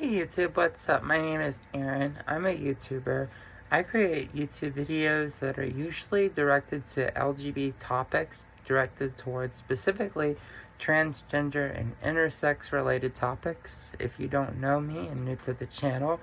Hey YouTube, what's up? My name is Aaron. I'm a YouTuber. I create YouTube videos that are usually directed to LGBT topics, directed towards specifically transgender and intersex related topics. If you don't know me and new to the channel,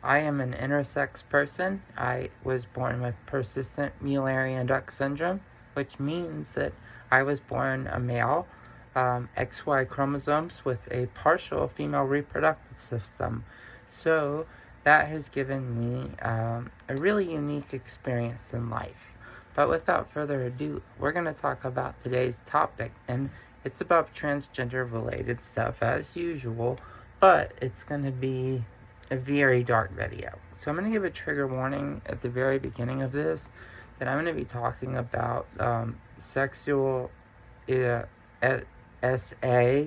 I am an intersex person. I was born with persistent Mullerian duct syndrome, which means that I was born a male, XY chromosomes with a partial female reproductive system. So that has given me a really unique experience in life. But without further ado, we're going to talk about today's topic, and it's about transgender related stuff as usual, but it's going to be a very dark video. So I'm going to give a trigger warning at the very beginning of this that I'm going to be talking about sexual SA.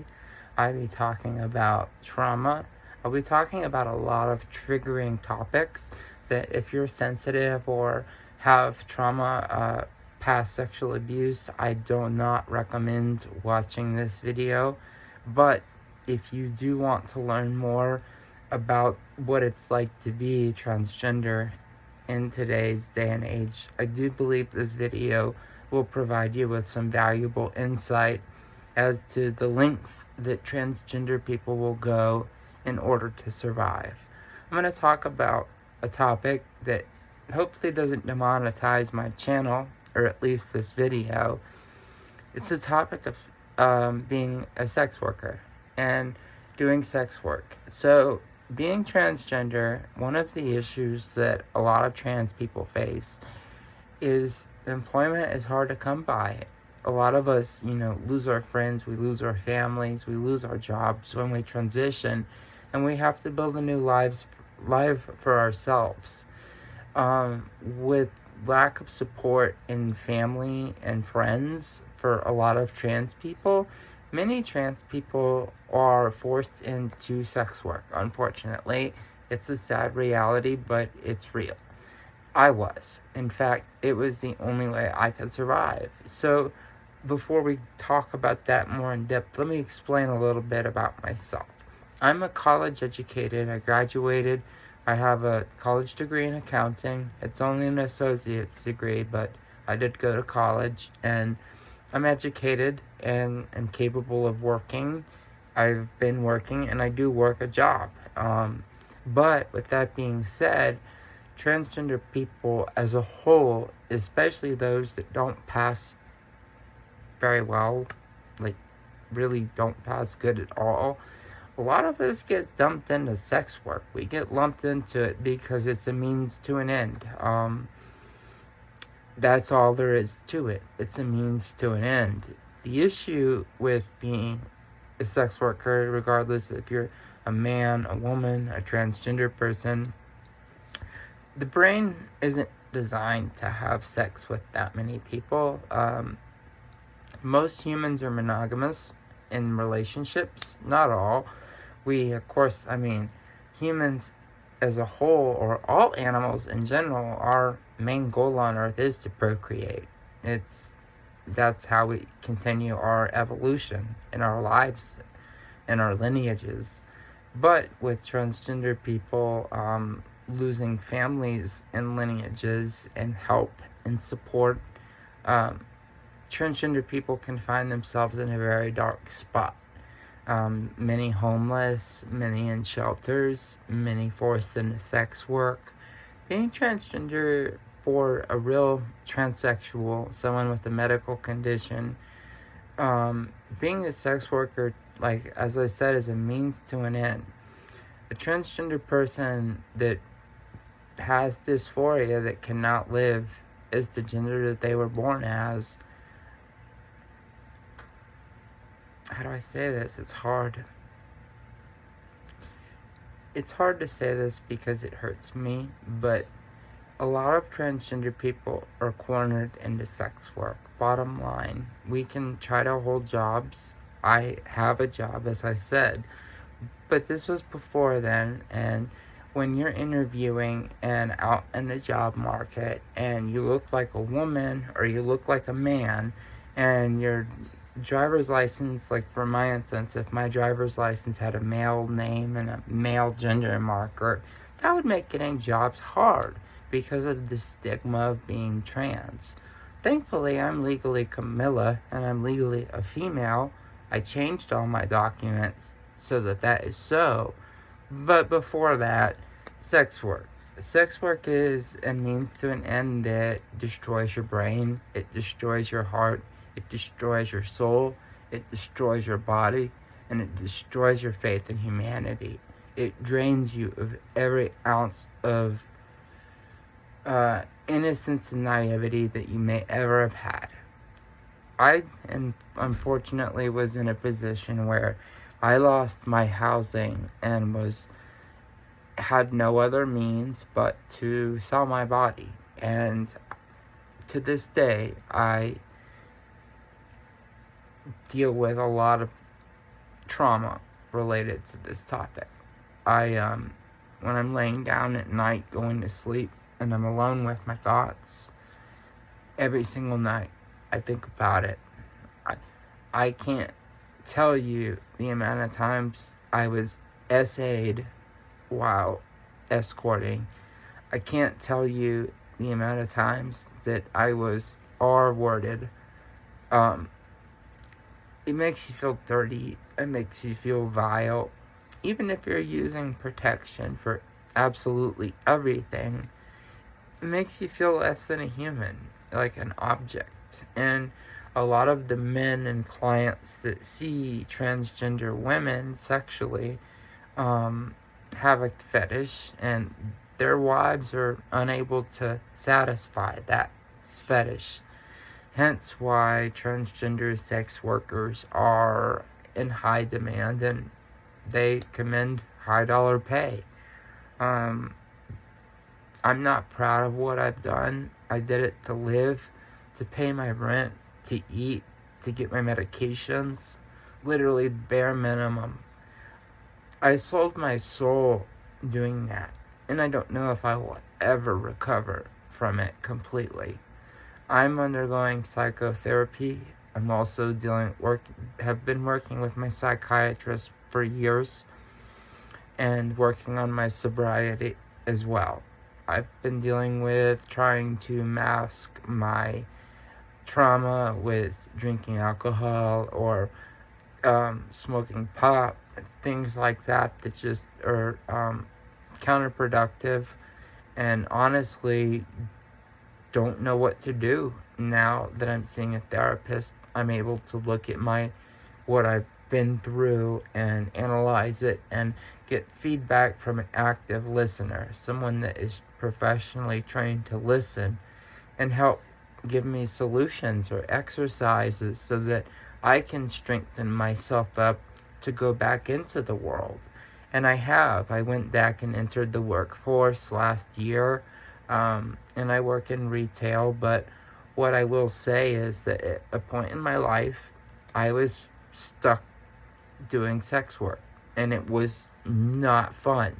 I'll be talking about trauma. I'll be talking about a lot of triggering topics that if you're sensitive or have trauma, past sexual abuse, I do not recommend watching this video. But if you do want to learn more about what it's like to be transgender in today's day and age, I do believe this video will provide you with some valuable insight as to the lengths that transgender people will go in order to survive. I'm going to talk about a topic that hopefully doesn't demonetize my channel, or at least this video. It's the topic of being a sex worker and doing sex work. So, being transgender, one of the issues that a lot of trans people face is employment is hard to come by. A lot of us, lose our friends, we lose our families, we lose our jobs when we transition, and we have to build a new life for ourselves. With lack of support in family and friends for a lot of trans people, many trans people are forced into sex work. Unfortunately, it's a sad reality, but it's real. I was. In fact, it was the only way I could survive. So, before we talk about that more in depth, let me explain a little bit about myself. I'm a college educated. I graduated. I have a college degree in accounting. It's only an associate's degree, but I did go to college, and I'm educated and am capable of working. I've been working, and I do work a job. But with that being said, transgender people as a whole, especially those that don't pass very well, like really don't pass good at all, a lot of us get dumped into sex work. We get lumped into it because it's a means to an end. That's all there is to it. It's a means to an end. The issue with being a sex worker, regardless if you're a man, a woman, a transgender person, the brain isn't designed to have sex with that many people. Most humans are monogamous in relationships. Not all. Humans as a whole, or all animals in general, our main goal on Earth is to procreate. That's how we continue our evolution in our lives and our lineages. But with transgender people, losing families and lineages and help and support, transgender people can find themselves in a very dark spot. Many homeless, many in shelters, many forced into sex work. Being transgender for a real transsexual, someone with a medical condition, being a sex worker, like as I said, is a means to an end. A transgender person that has dysphoria, that cannot live as the gender that they were born as. How do I say this? It's hard. It's hard to say this because it hurts me, but a lot of transgender people are cornered into sex work. Bottom line, we can try to hold jobs. I have a job, as I said, but this was before then, and when you're interviewing and out in the job market and you look like a woman or you look like a man and you're driver's license, like for my instance, if my driver's license had a male name and a male gender marker, that would make getting jobs hard because of the stigma of being trans. Thankfully, I'm legally Camilla and I'm legally a female. I changed all my documents so that that is so. But before that, sex work. Sex work is a means to an end that destroys your brain, it destroys your heart, it destroys your soul, it destroys your body, and it destroys your faith in humanity. It drains you of every ounce of innocence and naivety that you may ever have had. I, unfortunately, was in a position where I lost my housing and had no other means but to sell my body. And to this day, I deal with a lot of trauma related to this topic. When I'm laying down at night going to sleep and I'm alone with my thoughts, every single night I think about it. I can't tell you the amount of times I was SA'd while escorting. I can't tell you the amount of times that I was R-worded. It makes you feel dirty. It makes you feel vile. Even if you're using protection for absolutely everything, it makes you feel less than a human, like an object. And a lot of the men and clients that see transgender women sexually have a fetish, and their wives are unable to satisfy that fetish. Hence why transgender sex workers are in high demand and they command high dollar pay. I'm not proud of what I've done. I did it to live, to pay my rent, to eat, to get my medications. Literally bare minimum. I sold my soul doing that, and I don't know if I will ever recover from it completely. I'm undergoing psychotherapy. I'm also have been working with my psychiatrist for years and working on my sobriety as well. I've been dealing with trying to mask my trauma with drinking alcohol or smoking pot, things like that just are counterproductive, and honestly don't know what to do. Now that I'm seeing a therapist, I'm able to look at what I've been through and analyze it and get feedback from an active listener, someone that is professionally trained to listen and help give me solutions or exercises so that I can strengthen myself up to go back into the world. And I have. I went back and entered the workforce last year, and I work in retail, but what I will say is that at a point in my life, I was stuck doing sex work, and it was not fun.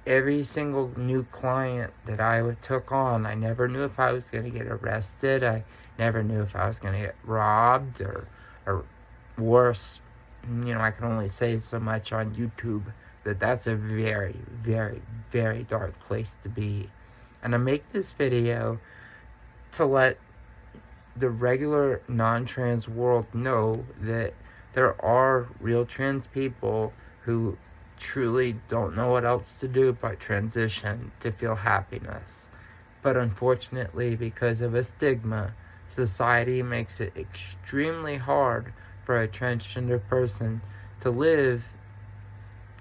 Every single new client that I took on, I never knew if I was going to get arrested. I never knew if I was going to get robbed or worse. I can only say so much on YouTube that that's a very, very, very dark place to be. And I make this video to let the regular non-trans world know that there are real trans people who truly don't know what else to do but transition to feel happiness. But unfortunately, because of a stigma, society makes it extremely hard for a transgender person to live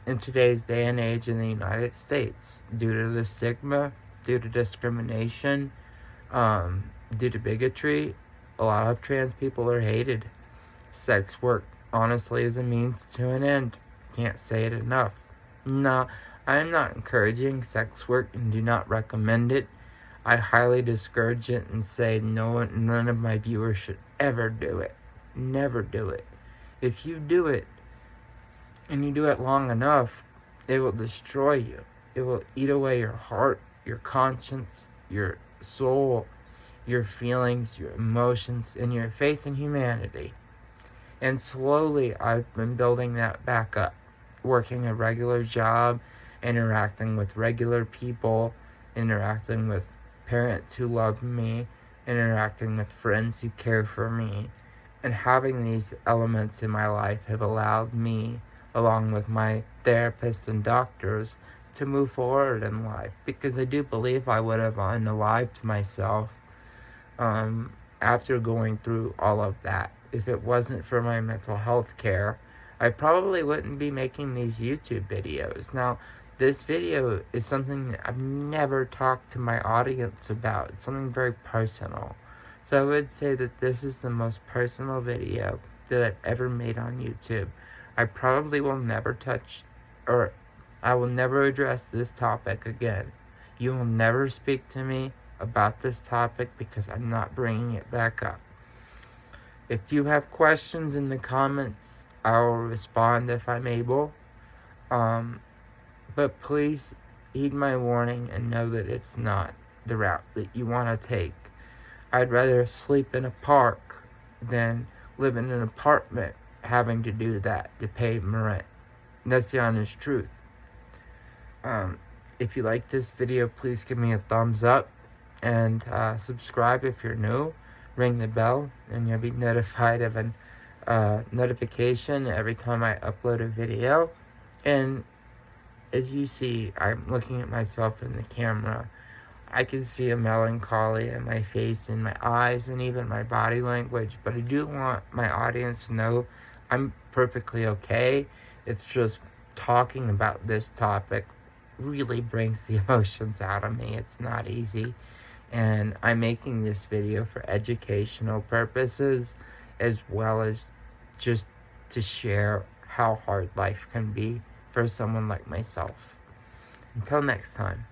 in today's day and age in the United States due to the stigma, due to discrimination, due to bigotry. A lot of trans people are hated. Sex work, honestly, is a means to an end. Can't say it enough. No, I am not encouraging sex work and do not recommend it. I highly discourage it and say none of my viewers should ever do it. Never do it. If you do it, and you do it long enough, it will destroy you. It will eat away your heart, your conscience, your soul, your feelings, your emotions, and your faith in humanity. And slowly I've been building that back up, working a regular job, interacting with regular people, interacting with parents who love me, interacting with friends who care for me. And having these elements in my life have allowed me, along with my therapists and doctors, to move forward in life. Because I do believe I would have unalived myself after going through all of that. If it wasn't for my mental health care, I probably wouldn't be making these YouTube videos. Now, this video is something that I've never talked to my audience about. It's something very personal. So I would say that this is the most personal video that I've ever made on YouTube. I probably will never touch, or I will never address this topic again. You will never speak to me about this topic because I'm not bringing it back up. If you have questions in the comments, I'll respond if I'm able. But please heed my warning and know that it's not the route that you want to take. I'd rather sleep in a park than live in an apartment having to do that to pay my rent. That's the honest truth. If you like this video, please give me a thumbs up and subscribe if you're new. Ring the bell and you'll be notified of a notification every time I upload a video. And as you see, I'm looking at myself in the camera. I can see a melancholy in my face and my eyes and even my body language, but I do want my audience to know I'm perfectly okay. It's just talking about this topic really brings the emotions out of me. It's not easy. And I'm making this video for educational purposes as well as just to share how hard life can be for someone like myself. Until next time.